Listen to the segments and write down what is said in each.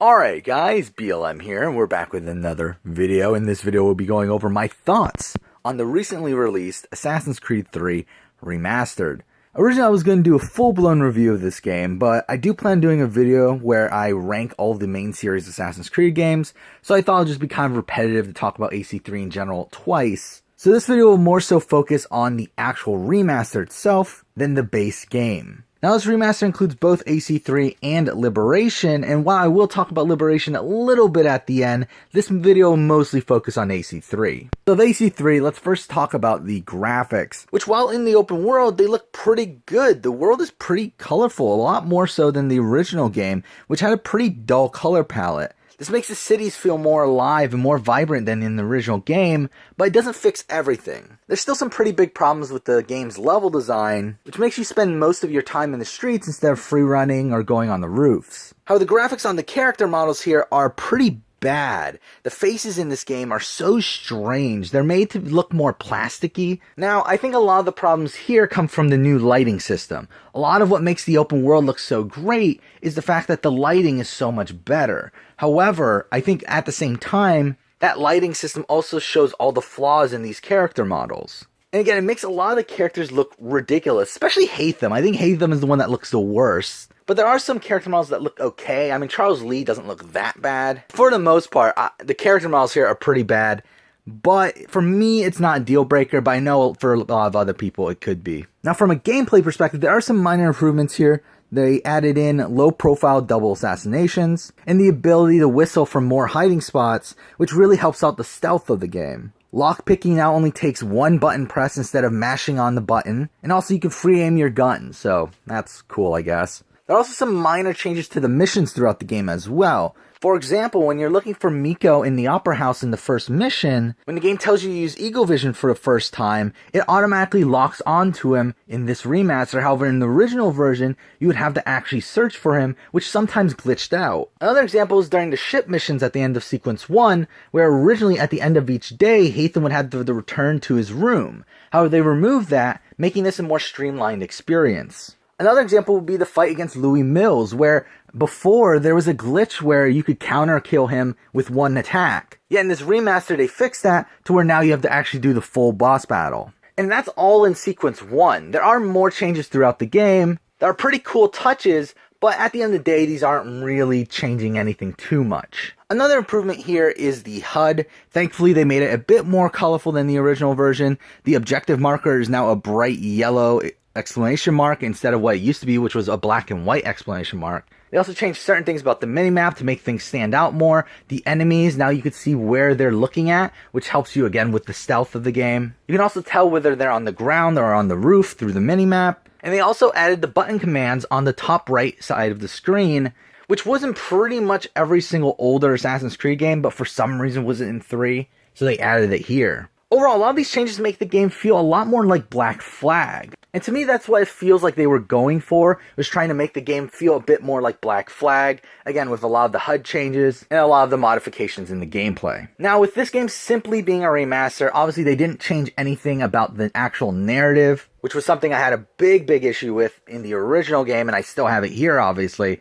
Alright guys, BLM here, and we're back with another video. In this video we'll be going over my thoughts on the recently released Assassin's Creed 3 Remastered. Originally I was going to do a full-blown review of this game, but I do plan on doing a video where I rank all of the main series Assassin's Creed games, so I thought it would just be kind of repetitive to talk about AC3 in general twice. So this video will more so focus on the actual remaster itself than the base game. Now this remaster includes both AC3 and Liberation, and while I will talk about Liberation a little bit at the end, this video will mostly focus on AC3. So with AC3, let's first talk about the graphics, which while in the open world, they look pretty good. The world is pretty colorful, a lot more so than the original game, which had a pretty dull color palette. This makes the cities feel more alive and more vibrant than in the original game, but it doesn't fix everything. There's still some pretty big problems with the game's level design, which makes you spend most of your time in the streets instead of free running or going on the roofs. However, the graphics on the character models here are pretty bad. The faces in this game are so strange. They're made to look more plasticky. Now, I think a lot of the problems here come from the new lighting system. A lot of what makes the open world look so great is the fact that the lighting is so much better. However, I think at the same time, that lighting system also shows all the flaws in these character models. And again, it makes a lot of the characters look ridiculous, especially Haytham. I think Haytham is the one that looks the worst. But there are some character models that look okay. I mean, Charles Lee doesn't look that bad. For the most part, the character models here are pretty bad. But for me, it's not a deal breaker, but I know for a lot of other people it could be. Now, from a gameplay perspective, there are some minor improvements here. They added in low-profile double assassinations, and the ability to whistle from more hiding spots, which really helps out the stealth of the game. Lockpicking now only takes one button press instead of mashing on the button, and also you can free aim your gun, so that's cool, I guess. There are also some minor changes to the missions throughout the game as well. For example, when you're looking for Miko in the Opera House in the first mission, when the game tells you to use Eagle Vision for the first time, it automatically locks onto him in this remaster. However, in the original version, you would have to actually search for him, which sometimes glitched out. Another example is during the ship missions at the end of Sequence 1, where originally at the end of each day, Haytham would have to return to his room. However, they removed that, making this a more streamlined experience. Another example would be the fight against Louis Mills, where before there was a glitch where you could counter kill him with one attack. Yet in this remaster they fixed that to where now you have to actually do the full boss battle. And that's all in Sequence 1. There are more changes throughout the game. There are pretty cool touches, but at the end of the day these aren't really changing anything too much. Another improvement here is the HUD. Thankfully they made it a bit more colorful than the original version. The objective marker is now a bright yellow exclamation mark instead of what it used to be, which was a black and white exclamation mark. They also changed certain things about the minimap to make things stand out more. The enemies, now you can see where they're looking at, which helps you again with the stealth of the game. You can also tell whether they're on the ground or on the roof through the minimap. And they also added the button commands on the top right side of the screen, which was in pretty much every single older Assassin's Creed game, but for some reason wasn't in 3, so they added it here. Overall, a lot of these changes make the game feel a lot more like Black Flag. And to me, that's what it feels like they were going for, was trying to make the game feel a bit more like Black Flag, again with a lot of the HUD changes and a lot of the modifications in the gameplay. Now, with this game simply being a remaster, obviously they didn't change anything about the actual narrative, which was something I had a big issue with in the original game, and I still have it here, obviously.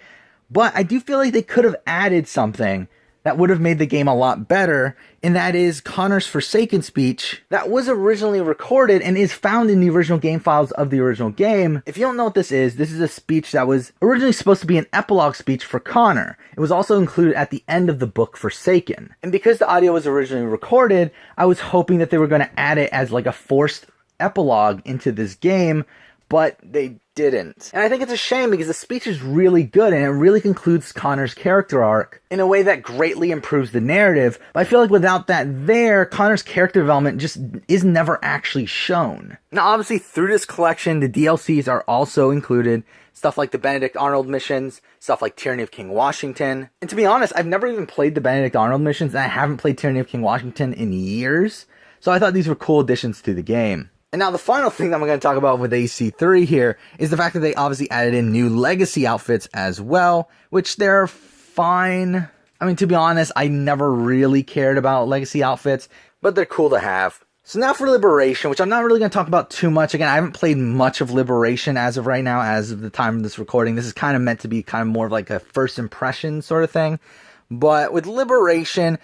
But I do feel like they could have added something that would have made the game a lot better, and that is Connor's Forsaken speech that was originally recorded and is found in the original game files of the original game. If you don't know what this is a speech that was originally supposed to be an epilogue speech for Connor. It was also included at the end of the book Forsaken. And because the audio was originally recorded, I was hoping that they were going to add it as like a forced epilogue into this game, but they didn't. And I think it's a shame because the speech is really good and it really concludes Connor's character arc in a way that greatly improves the narrative. But I feel like without that there, Connor's character development just is never actually shown. Now obviously through this collection, the DLCs are also included. Stuff like the Benedict Arnold missions, stuff like Tyranny of King Washington. And to be honest, I've never even played the Benedict Arnold missions, and I haven't played Tyranny of King Washington in years. So I thought these were cool additions to the game. And now the final thing that I'm going to talk about with AC3 here is the fact that they obviously added in new legacy outfits as well, which they're fine. I mean, to be honest, I never really cared about legacy outfits, but they're cool to have. So now for Liberation, which I'm not really going to talk about too much. Again, I haven't played much of Liberation as of right now, as of the time of this recording. This is kind of meant to be kind of more of like a first impression sort of thing. But with Liberation,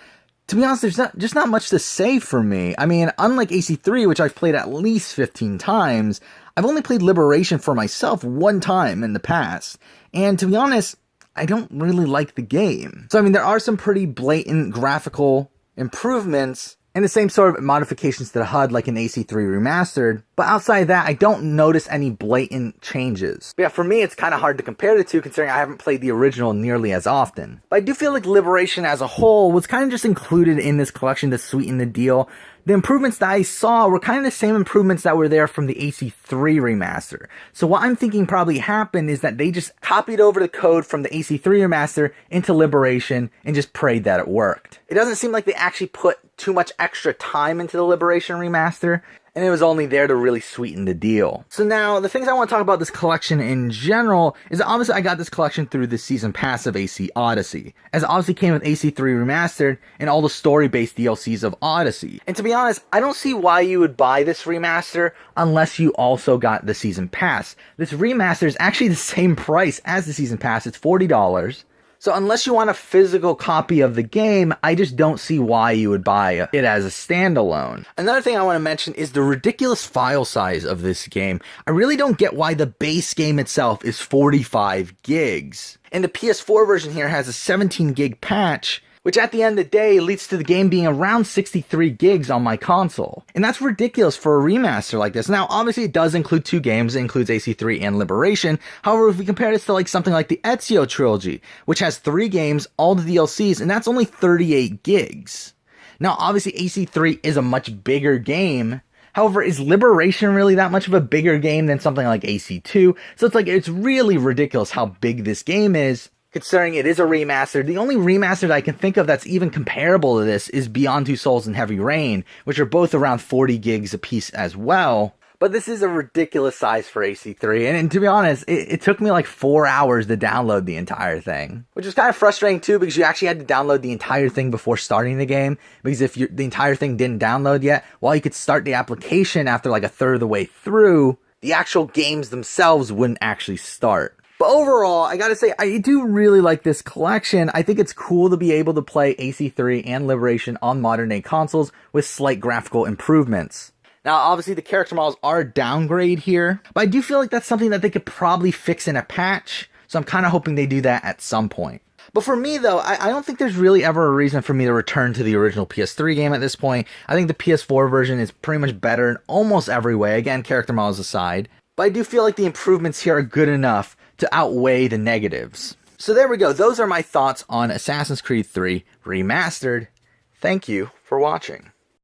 to be honest, there's just not much to say for me. I mean, unlike AC3, which I've played at least 15 times, I've only played Liberation for myself one time in the past. And to be honest, I don't really like the game. So, I mean, there are some pretty blatant graphical improvements and the same sort of modifications to the HUD like in AC3 Remastered, but outside of that, I don't notice any blatant changes. But yeah, for me, it's kind of hard to compare the two considering I haven't played the original nearly as often. But I do feel like Liberation as a whole was kind of just included in this collection to sweeten the deal. The improvements that I saw were kind of the same improvements that were there from the AC3 remaster. So what I'm thinking probably happened is that they just copied over the code from the AC3 remaster into Liberation and just prayed that it worked. It doesn't seem like they actually put too much extra time into the Liberation remaster, and it was only there to really sweeten the deal. So now, the things I want to talk about this collection in general is that obviously I got this collection through the Season Pass of AC Odyssey, as it obviously came with AC3 Remastered and all the story-based DLCs of Odyssey. And to be honest, I don't see why you would buy this remaster unless you also got the Season Pass. This remaster is actually the same price as the Season Pass, it's $40. So unless you want a physical copy of the game, I just don't see why you would buy it as a standalone. Another thing I want to mention is the ridiculous file size of this game. I really don't get why the base game itself is 45 gigs. And the PS4 version here has a 17 gig patch, which at the end of the day leads to the game being around 63 gigs on my console. And that's ridiculous for a remaster like this. Now, obviously it does include 2 games, it includes AC3 and Liberation. However, if we compare this to like something like the Ezio trilogy, which has 3 games, all the DLCs, and that's only 38 gigs. Now, obviously AC3 is a much bigger game. However, is Liberation really that much of a bigger game than something like AC2? So it's really ridiculous how big this game is, considering it is a remaster. The only remaster that I can think of that's even comparable to this is Beyond Two Souls and Heavy Rain, which are both around 40 gigs apiece as well. But this is a ridiculous size for AC3, and to be honest, it took me like 4 hours to download the entire thing. Which is kind of frustrating too, because you actually had to download the entire thing before starting the game, because if the entire thing didn't download yet, while you could start the application after like a third of the way through, the actual games themselves wouldn't actually start. But overall, I gotta say, I do really like this collection. I think it's cool to be able to play AC3 and Liberation on modern day consoles with slight graphical improvements. Now, obviously, the character models are a downgrade here, but I do feel like that's something that they could probably fix in a patch, so I'm kind of hoping they do that at some point. But for me, though, I don't think there's really ever a reason for me to return to the original PS3 game at this point. I think the PS4 version is pretty much better in almost every way, again, character models aside. But I do feel like the improvements here are good enough to outweigh the negatives. So there we go. Those are my thoughts on Assassin's Creed 3 Remastered. Thank you for watching.